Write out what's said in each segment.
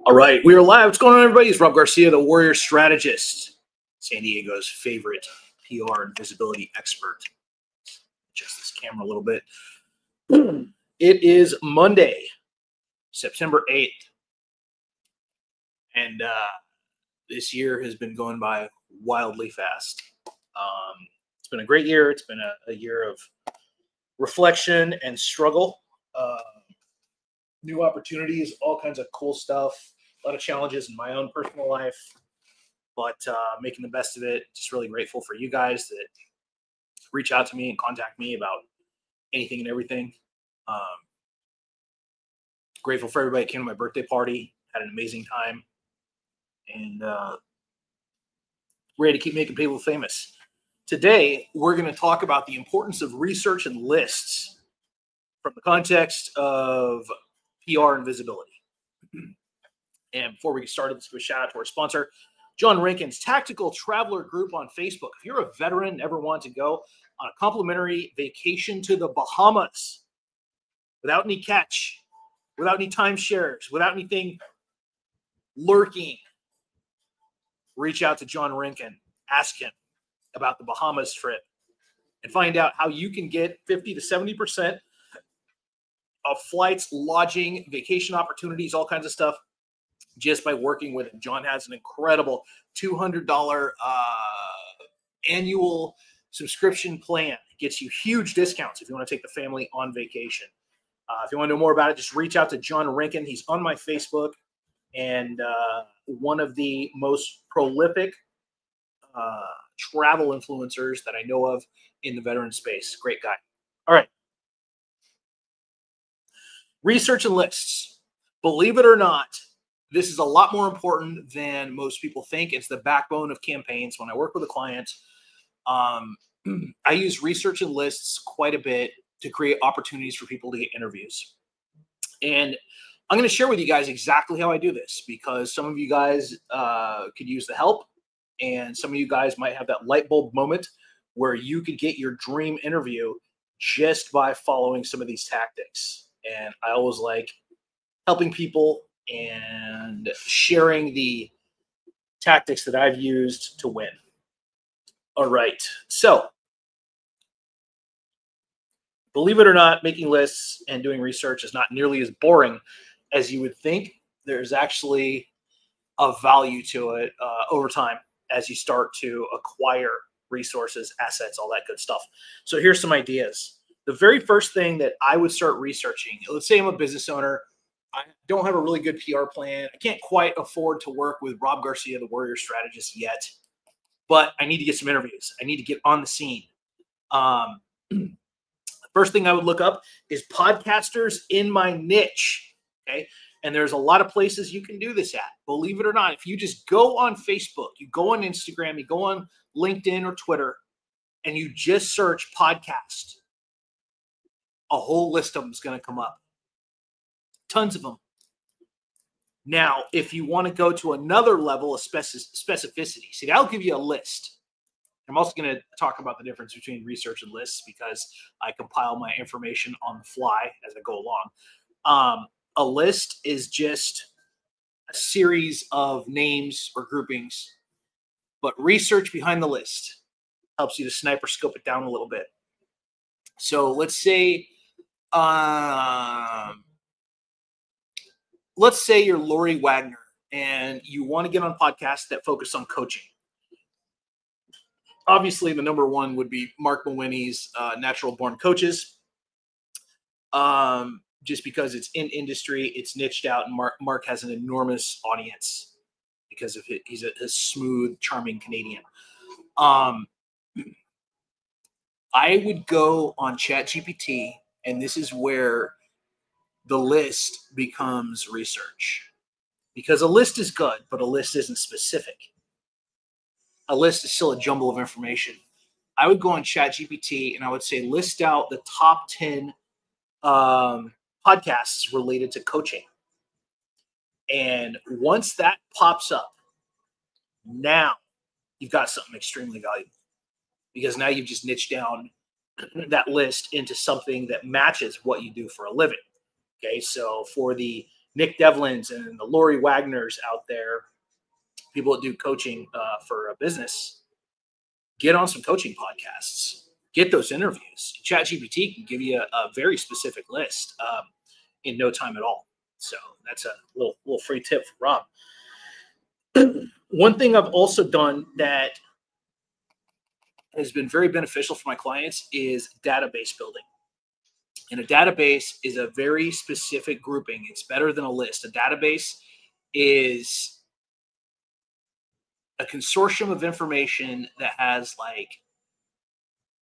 All right, we are live. What's going on, everybody? It's Rob Garcia, the Warrior Strategist, San Diego's favorite PR and visibility expert. Adjust this camera a little bit. It is Monday, September 8th, and this year has been going by wildly fast. It's been a great year. It's been a year of reflection and struggle, new opportunities, all kinds of cool stuff. A lot of challenges in my own personal life, but making the best of it. Just really grateful for you guys that reach out to me and contact me about anything and everything. Grateful for everybody that came to my birthday party. Had an amazing time, and ready to keep making people famous. Today, we're going to talk about the importance of research and lists from the context of PR and visibility. And before we get started, let's give a shout out to our sponsor, John Rinken's Tactical Traveler Group on Facebook. If you're a veteran and ever want to go on a complimentary vacation to the Bahamas without any catch, without any timeshares, without anything lurking, reach out to John Rinken. Ask him about the Bahamas trip and find out how you can get 50 to 70% of flights, lodging, vacation opportunities, all kinds of stuff just by working with him. John has an incredible $200 annual subscription plan. It gets you huge discounts if you want to take the family on vacation. If you want to know more about it, just reach out to John Rinken. He's on my Facebook and one of the most prolific travel influencers that I know of in the veteran space. Great guy. All right. Research and lists. Believe it or not, this is a lot more important than most people think. It's the backbone of campaigns. When I work with a client, I use research and lists quite a bit to create opportunities for people to get interviews. And I'm going to share with you guys exactly how I do this, because some of you guys could use the help, and some of you guys might have that light bulb moment where you could get your dream interview just by following some of these tactics. And I always like helping people and sharing the tactics that I've used to win. All right. So, believe it or not, making lists and doing research is not nearly as boring as you would think. There's actually a value to it over time as you start to acquire resources, assets, all that good stuff. So here's some ideas. The very first thing that I would start researching, let's say I'm a business owner. I don't have a really good PR plan. I can't quite afford to work with Rob Garcia, the Warrior Strategist, yet, but I need to get some interviews. I need to get on the scene. First thing I would look up is podcasters in my niche. Okay. And there's a lot of places you can do this at. Believe it or not, if you just go on Facebook, you go on Instagram, you go on LinkedIn or Twitter, and you just search podcast, a whole list of them is going to come up. Tons of them. Now, if you want to go to another level of specificity, see, I'll give you a list. I'm also going to talk about the difference between research and lists because I compile my information on the fly as I go along. A list is just a series of names or groupings, but research behind the list helps you to sniper scope it down a little bit. So let's say you're Lori Wagner and you want to get on podcasts that focus on coaching. Obviously, the number one would be Mark Mawhinney's Natural Born Coaches. Just because it's in industry, it's niched out, and Mark has an enormous audience because of it. He's a smooth, charming Canadian. I would go on ChatGPT, and this is where the list becomes research. Because a list is good, but a list isn't specific. A list is still a jumble of information. I would go on ChatGPT, and I would say list out the top 10 podcasts related to coaching. And once that pops up, now you've got something extremely valuable, because now you've just niched down that list into something that matches what you do for a living. Okay, so for the Nick Devlins and the Lori Wagners out there, people that do coaching for a business, get on some coaching podcasts, get those interviews. ChatGPT can give you a very specific list in no time at all. So that's a little free tip for Rob. One thing I've also done that has been very beneficial for my clients is database building. And a database is a very specific grouping. It's better than a list. A database is a consortium of information that has like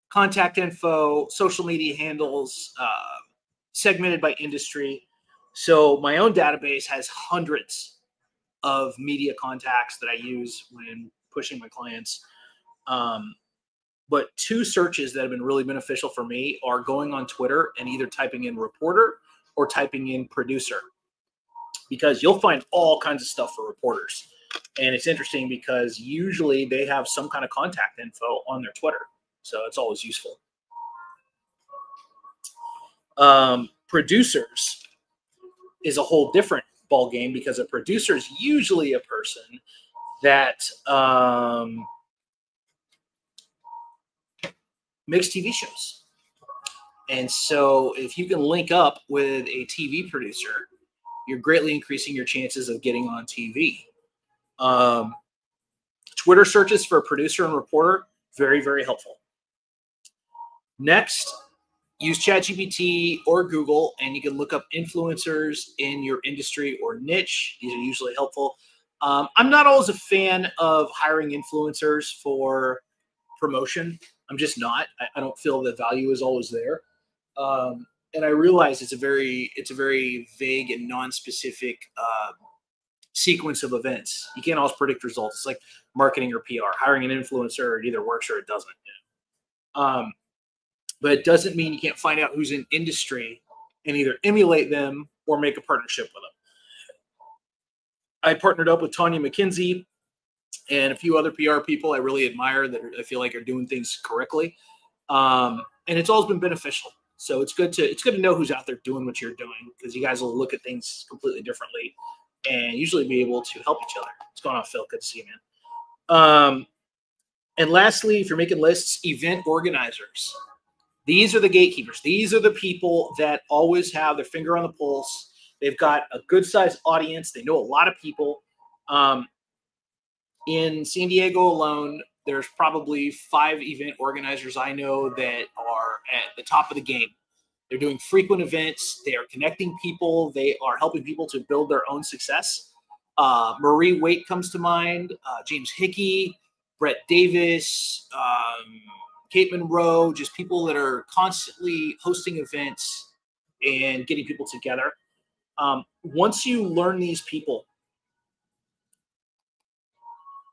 contact info, social media handles, segmented by industry. So my own database has hundreds of media contacts that I use when pushing my clients. But two searches that have been really beneficial for me are going on Twitter and either typing in reporter or typing in producer, because you'll find all kinds of stuff for reporters. And it's interesting because usually they have some kind of contact info on their Twitter. So it's always useful. Producers is a whole different ball game, because a producer is usually a person that makes TV shows. And so if you can link up with a TV producer, you're greatly increasing your chances of getting on TV. Twitter searches for producer and reporter, very, very helpful. Next, use ChatGPT or Google, and you can look up influencers in your industry or niche. These are usually helpful. I'm not always a fan of hiring influencers for promotion. I'm just not. I don't feel the value is always there. And I realize it's a very vague and non-specific sequence of events. You can't always predict results. It's like marketing or PR. Hiring an influencer, it either works or it doesn't. But it doesn't mean you can't find out who's in industry and either emulate them or make a partnership with them. I partnered up with Tanya McKenzie and a few other PR people I really admire that I feel like are doing things correctly. And it's always been beneficial. So it's good to know who's out there doing what you're doing, because you guys will look at things completely differently and usually be able to help each other. What's going on, Phil? Good to see you, man. And lastly, if you're making lists, event organizers. These are the gatekeepers. These are the people that always have their finger on the pulse. They've got a good-sized audience. They know a lot of people. In San Diego alone, there's probably 5 event organizers I know that are at the top of the game. They're doing frequent events. They are connecting people. They are helping people to build their own success. Marie Waite comes to mind, James Hickey, Brett Davis, Kate Monroe, just people that are constantly hosting events and getting people together. Once you learn these people,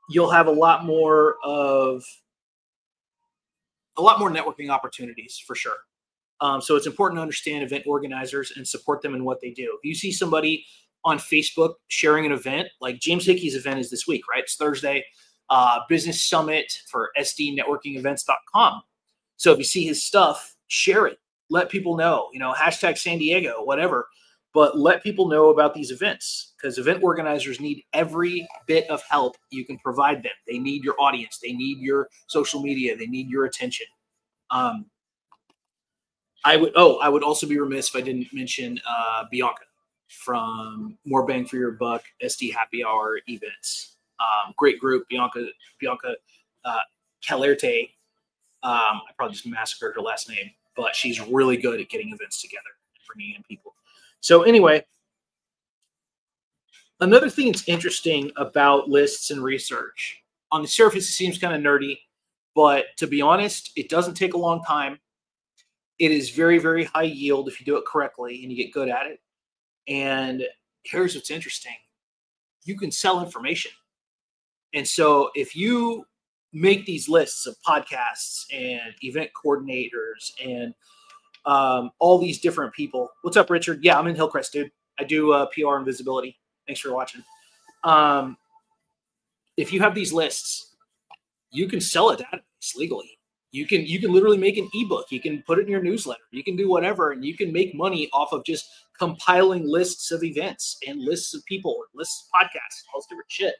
you'll have a lot more networking opportunities for sure. So it's important to understand event organizers and support them in what they do. If you see somebody on Facebook sharing an event, like James Hickey's event is this week, right? It's Thursday, business summit for sdnetworkingevents.com. So if you see his stuff, share it, let people know, hashtag San Diego, whatever, but let people know about these events, because event organizers need every bit of help you can provide them. They need your audience. They need your social media. They need your attention. I would also be remiss if I didn't mention Bianca from More Bang for Your Buck SD Happy Hour events. Great group, Bianca Calerte. I probably just massacred her last name, but she's really good at getting events together and bringing in people. So anyway, another thing that's interesting about lists and research, on the surface, it seems kind of nerdy, but to be honest, it doesn't take a long time. It is very, very high yield if you do it correctly and you get good at it. And here's what's interesting. You can sell information. And so if you make these lists of podcasts and event coordinators and all these different people. What's up, Richard? Yeah, I'm in Hillcrest, dude. I do PR and visibility. Thanks for watching. If you have these lists, you can sell a database legally. You can literally make an ebook. You can put it in your newsletter. You can do whatever, and you can make money off of just compiling lists of events and lists of people, lists of podcasts, all this different shit.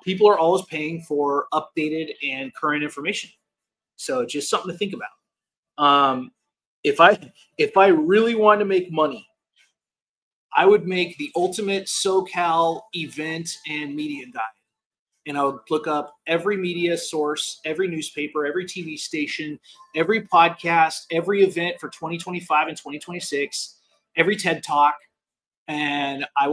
People are always paying for updated and current information, so it's just something to think about. If I really wanted to make money, I would make the ultimate SoCal event and media guide. And I would look up every media source, every newspaper, every TV station, every podcast, every event for 2025 and 2026, every TED Talk. And I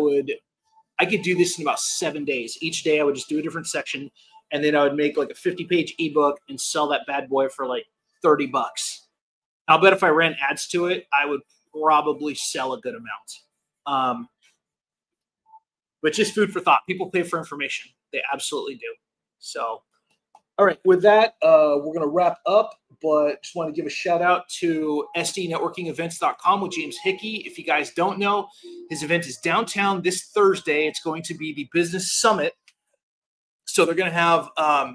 could do this in about 7 days. Each day I would just do a different section. And then I would make like a 50-page ebook and sell that bad boy for like $30. I'll bet if I ran ads to it, I would probably sell a good amount. But just food for thought. People pay for information. They absolutely do. So, all right. With that, we're going to wrap up. But just want to give a shout out to sdnetworkingevents.com with James Hickey. If you guys don't know, his event is downtown this Thursday. It's going to be the Business Summit. So they're going to have, I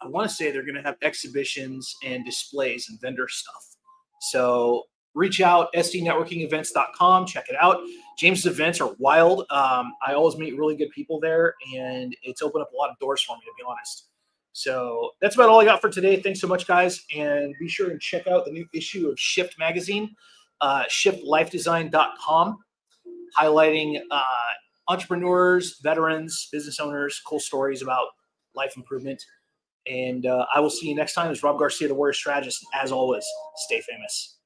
want to say they're going to have exhibitions and displays and vendor stuff. So reach out, sdnetworkingevents.com. Check it out. James's events are wild. I always meet really good people there, and it's opened up a lot of doors for me, to be honest. So that's about all I got for today. Thanks so much, guys. And be sure and check out the new issue of Shift Magazine, shiftlifedesign.com, highlighting entrepreneurs, veterans, business owners, cool stories about life improvement. And I will see you next time. It's Rob Garcia, the Warrior Strategist. As always, stay famous.